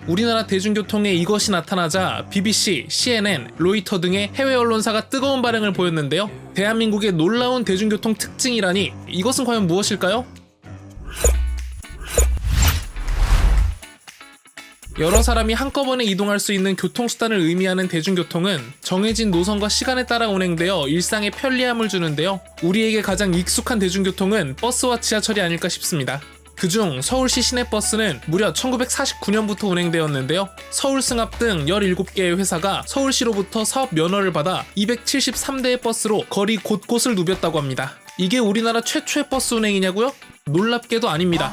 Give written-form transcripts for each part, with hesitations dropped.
우리나라 대중교통에 이것이 나타나자 BBC, CNN, 로이터 등의 해외 언론사가 뜨거운 반응을 보였는데요. 대한민국의 놀라운 대중교통 특징이라니 이것은 과연 무엇일까요? 여러 사람이 한꺼번에 이동할 수 있는 교통수단을 의미하는 대중교통은 정해진 노선과 시간에 따라 운행되어 일상에 편리함을 주는데요. 우리에게 가장 익숙한 대중교통은 버스와 지하철이 아닐까 싶습니다. 그중 서울시 시내버스는 무려 1949년부터 운행되었는데요. 서울승합 등 17개의 회사가 서울시로부터 사업 면허를 받아 273대의 버스로 거리 곳곳을 누볐다고 합니다. 이게 우리나라 최초의 버스 운행이냐고요? 놀랍게도 아닙니다.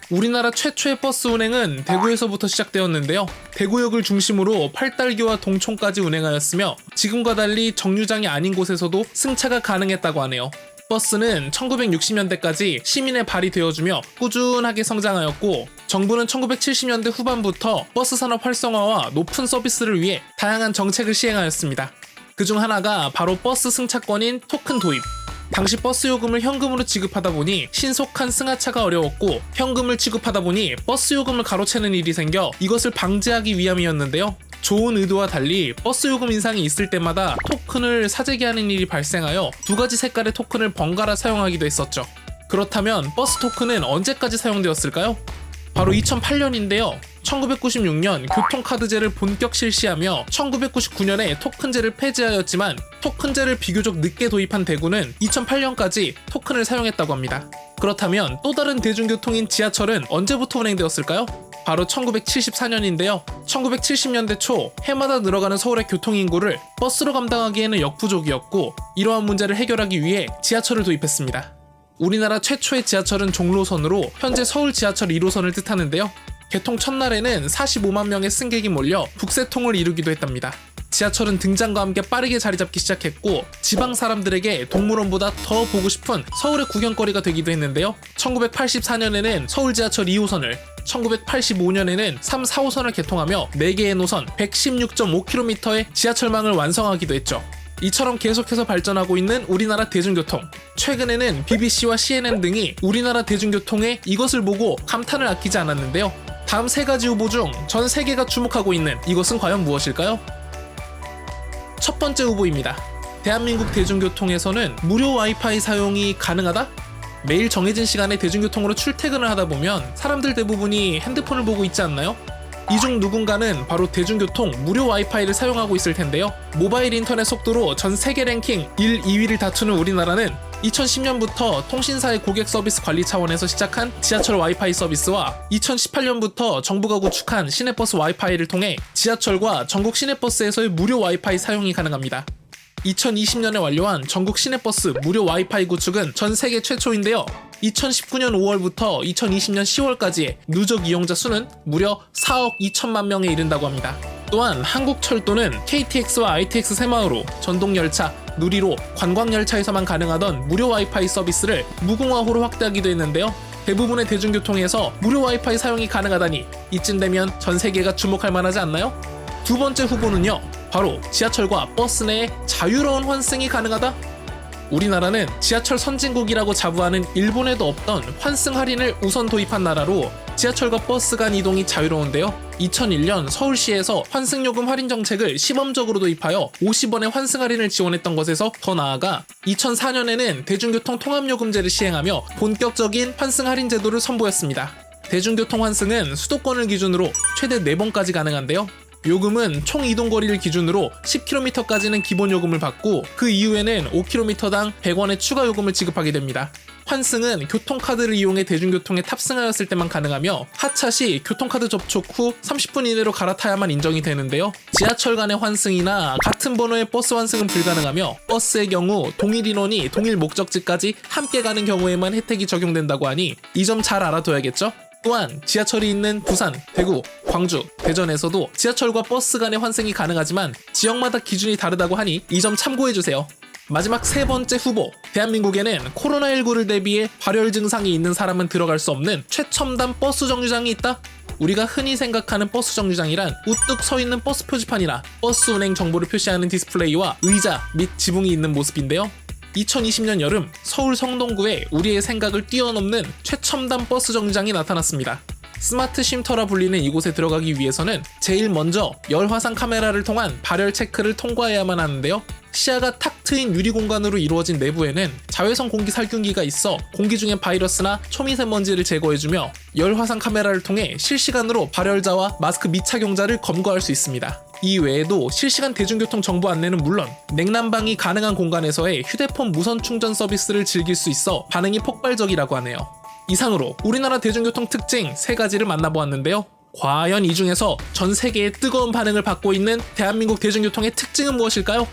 우리나라 최초의 버스 운행은 대구에서부터 시작되었는데요. 대구역을 중심으로 팔달교와 동촌까지 운행하였으며 지금과 달리 정류장이 아닌 곳에서도 승차가 가능했다고 하네요. 버스는 1960년대까지 시민의 발이 되어주며 꾸준하게 성장하였고 정부는 1970년대 후반부터 버스 산업 활성화와 높은 서비스를 위해 다양한 정책을 시행하였습니다. 그중 하나가 바로 버스 승차권인 토큰 도입. 당시 버스 요금을 현금으로 지급하다 보니 신속한 승하차가 어려웠고 현금을 지급하다 보니 버스 요금을 가로채는 일이 생겨 이것을 방지하기 위함이었는데요. 좋은 의도와 달리 버스 요금 인상이 있을 때마다 토큰을 사재기 하는 일이 발생하여 두 가지 색깔의 토큰을 번갈아 사용하기도 했었죠. 그렇다면 버스 토큰은 언제까지 사용되었을까요? 바로 2008년인데요. 1996년 교통카드제를 본격 실시하며 1999년에 토큰제를 폐지하였지만 토큰제를 비교적 늦게 도입한 대구는 2008년까지 토큰을 사용했다고 합니다. 그렇다면 또 다른 대중교통인 지하철은 언제부터 운행되었을까요? 바로 1974년인데요. 1970년대 초 해마다 늘어가는 서울의 교통인구를 버스로 감당하기에는 역부족이었고 이러한 문제를 해결하기 위해 지하철을 도입했습니다. 우리나라 최초의 지하철은 종로선으로 현재 서울 지하철 1호선을 뜻하는데요. 개통 첫날에는 45만 명의 승객이 몰려 북새통을 이루기도 했답니다. 지하철은 등장과 함께 빠르게 자리 잡기 시작했고 지방 사람들에게 동물원보다 더 보고 싶은 서울의 구경거리가 되기도 했는데요. 1984년에는 서울 지하철 2호선을 1985년에는 3, 4호선을 개통하며 4개의 노선 116.5km의 지하철망을 완성하기도 했죠. 이처럼 계속해서 발전하고 있는 우리나라 대중교통. 최근에는 BBC와 CNN 등이 우리나라 대중교통에 이것을 보고 감탄을 아끼지 않았는데요. 다음 3가지 후보 중 전 세계가 주목하고 있는 이것은 과연 무엇일까요? 첫 번째 후보입니다. 대한민국 대중교통에서는 무료 와이파이 사용이 가능하다? 매일 정해진 시간에 대중교통으로 출퇴근을 하다 보면 사람들 대부분이 핸드폰을 보고 있지 않나요? 이 중 누군가는 바로 대중교통 무료 와이파이를 사용하고 있을 텐데요. 모바일 인터넷 속도로 전 세계 랭킹 1, 2위를 다투는 우리나라는 2010년부터 통신사의 고객 서비스 관리 차원에서 시작한 지하철 와이파이 서비스와 2018년부터 정부가 구축한 시내버스 와이파이를 통해 지하철과 전국 시내버스에서의 무료 와이파이 사용이 가능합니다. 2020년에 완료한 전국 시내버스 무료 와이파이 구축은 전 세계 최초인데요. 2019년 5월부터 2020년 10월까지의 누적 이용자 수는 무려 4억 2천만 명에 이른다고 합니다. 또한 한국철도는 KTX와 ITX 새마을호, 전동열차, 누리로, 관광열차에서만 가능하던 무료 와이파이 서비스를 무궁화호로 확대하기도 했는데요. 대부분의 대중교통에서 무료 와이파이 사용이 가능하다니 이쯤 되면 전 세계가 주목할 만하지 않나요? 두 번째 후보는요. 바로 지하철과 버스 내에 자유로운 환승이 가능하다? 우리나라는 지하철 선진국이라고 자부하는 일본에도 없던 환승 할인을 우선 도입한 나라로 지하철과 버스 간 이동이 자유로운데요. 2001년 서울시에서 환승요금 할인 정책을 시범적으로 도입하여 50원의 환승 할인을 지원했던 것에서 더 나아가 2004년에는 대중교통 통합요금제를 시행하며 본격적인 환승 할인 제도를 선보였습니다. 대중교통 환승은 수도권을 기준으로 최대 4번까지 가능한데요. 요금은 총 이동거리를 기준으로 10km까지는 기본 요금을 받고 그 이후에는 5km당 100원의 추가 요금을 지급하게 됩니다. 환승은 교통카드를 이용해 대중교통에 탑승하였을 때만 가능하며 하차 시 교통카드 접촉 후 30분 이내로 갈아타야만 인정이 되는데요. 지하철 간의 환승이나 같은 번호의 버스 환승은 불가능하며 버스의 경우 동일 인원이 동일 목적지까지 함께 가는 경우에만 혜택이 적용된다고 하니 이 점 잘 알아둬야겠죠? 또한 지하철이 있는 부산, 대구, 광주, 대전에서도 지하철과 버스 간의 환승이 가능하지만 지역마다 기준이 다르다고 하니 이 점 참고해주세요. 마지막 3번째 후보, 대한민국에는 코로나19를 대비해 발열 증상이 있는 사람은 들어갈 수 없는 최첨단 버스 정류장이 있다? 우리가 흔히 생각하는 버스 정류장이란 우뚝 서있는 버스 표지판이나 버스 운행 정보를 표시하는 디스플레이와 의자 및 지붕이 있는 모습인데요. 2020년 여름 서울 성동구에 우리의 생각을 뛰어넘는 최첨단 버스 정류장이 나타났습니다. 스마트 쉼터라 불리는 이곳에 들어가기 위해서는 제일 먼저 열화상 카메라를 통한 발열 체크를 통과해야만 하는데요. 시야가 탁 트인 유리 공간으로 이루어진 내부에는 자외선 공기 살균기가 있어 공기 중의 바이러스나 초미세먼지를 제거해주며 열화상 카메라를 통해 실시간으로 발열자와 마스크 미착용자를 검거할 수 있습니다. 이 외에도 실시간 대중교통 정보 안내는 물론 냉난방이 가능한 공간에서의 휴대폰 무선 충전 서비스를 즐길 수 있어 반응이 폭발적이라고 하네요. 이상으로 우리나라 대중교통 특징 3가지를 만나보았는데요. 과연 이 중에서 전 세계의 뜨거운 반응을 받고 있는 대한민국 대중교통의 특징은 무엇일까요?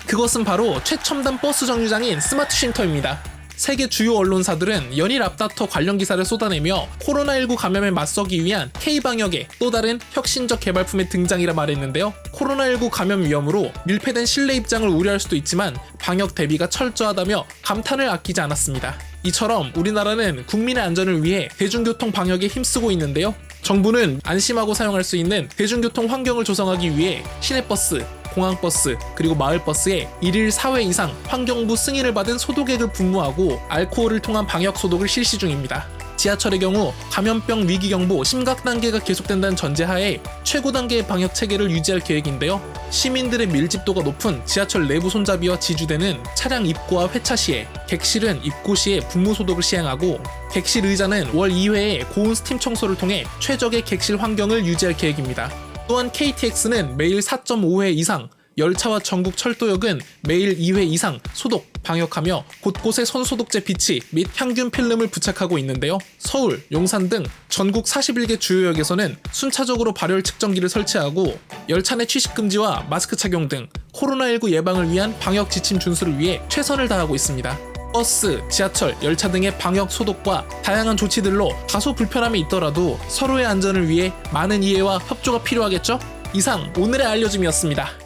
그것은 바로 최첨단 버스 정류장인 스마트 쉼터입니다. 세계 주요 언론사들은 연일 앞다퉈 관련 기사를 쏟아내며 코로나19 감염에 맞서기 위한 K방역의 또 다른 혁신적 개발품의 등장이라 말했는데요. 코로나19 감염 위험으로 밀폐된 실내 입장을 우려할 수도 있지만 방역 대비가 철저하다며 감탄을 아끼지 않았습니다. 이처럼 우리나라는 국민의 안전을 위해 대중교통 방역에 힘쓰고 있는데요. 정부는 안심하고 사용할 수 있는 대중교통 환경을 조성하기 위해 시내버스, 공항버스, 그리고 마을버스에 1일 4회 이상 환경부 승인을 받은 소독액을 분무하고 알코올을 통한 방역 소독을 실시 중입니다. 지하철의 경우 감염병 위기경보 심각 단계가 계속된다는 전제하에 최고 단계의 방역 체계를 유지할 계획인데요. 시민들의 밀집도가 높은 지하철 내부 손잡이와 지주대는 차량 입구와 회차 시에, 객실은 입고 시에 분무 소독을 시행하고 객실 의자는 월 2회의 고온 스팀 청소를 통해 최적의 객실 환경을 유지할 계획입니다. 또한 KTX는 매일 4.5회 이상, 열차와 전국 철도역은 매일 2회 이상 소독, 방역하며 곳곳에 손소독제 비치 및 향균 필름을 부착하고 있는데요. 서울, 용산 등 전국 41개 주요역에서는 순차적으로 발열 측정기를 설치하고 열차 내 취식 금지와 마스크 착용 등 코로나19 예방을 위한 방역 지침 준수를 위해 최선을 다하고 있습니다. 버스, 지하철, 열차 등의 방역 소독과 다양한 조치들로 다소 불편함이 있더라도 서로의 안전을 위해 많은 이해와 협조가 필요하겠죠? 이상 오늘의 알려짐이었습니다.